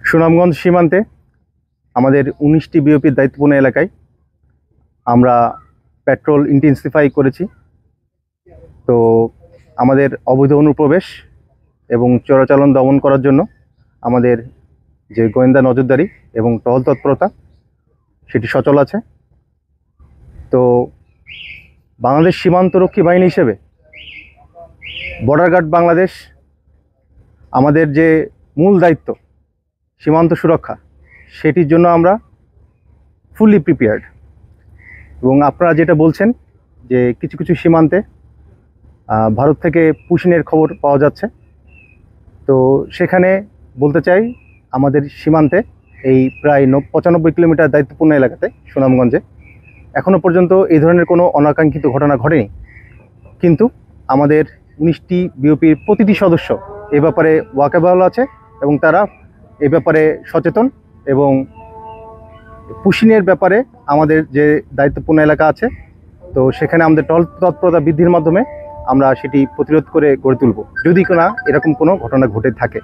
সুনামগঞ্জ সীমান্তে আমাদের 19টি বিওপির দায়িত্বপূর্ণ এলাকায় আমরা পেট্রোল ইন্টেন্সিফাই করেছি। তো আমাদের অবৈধ অনুপ্রবেশ এবং চোরাচালান দমন করার জন্য আমাদের যে গোয়েন্দা নজরদারি এবং টহল তৎপরতা সেটি সচল আছে। তো বাংলাদেশ সীমান্তরক্ষী বাহিনী হিসেবে বর্ডার গার্ড বাংলাদেশ আমাদের যে মূল দায়িত্ব সীমান্ত সুরক্ষা, সেটির জন্য আমরা ফুললি প্রিপেয়ার্ড। এবং আপনারা যেটা বলছেন যে কিছু কিছু সীমান্তে ভারত থেকে পুশিনের খবর পাওয়া যাচ্ছে, তো সেখানে বলতে চাই আমাদের সীমান্তে এই প্রায় 95 কিলোমিটার দায়িত্বপূর্ণ এলাকাতে সুনামগঞ্জে এখনও পর্যন্ত এই ধরনের কোনো অনাকাঙ্ক্ষিত ঘটনা ঘটেনি। কিন্তু আমাদের 19টি বিওপির প্রতিটি সদস্য এ ব্যাপারে ওয়াকিবহাল আছে এবং তারা এ ব্যাপারে সচেতন। এবং পুশিনের ব্যাপারে আমাদের যে দায়িত্বপূর্ণ এলাকা আছে, তো সেখানে আমাদের টহল তৎপরতা বৃদ্ধির মাধ্যমে আমরা সেটি প্রতিরোধ করে গড়ে তুলব যদি না এরকম কোনো ঘটনা ঘটে থাকে।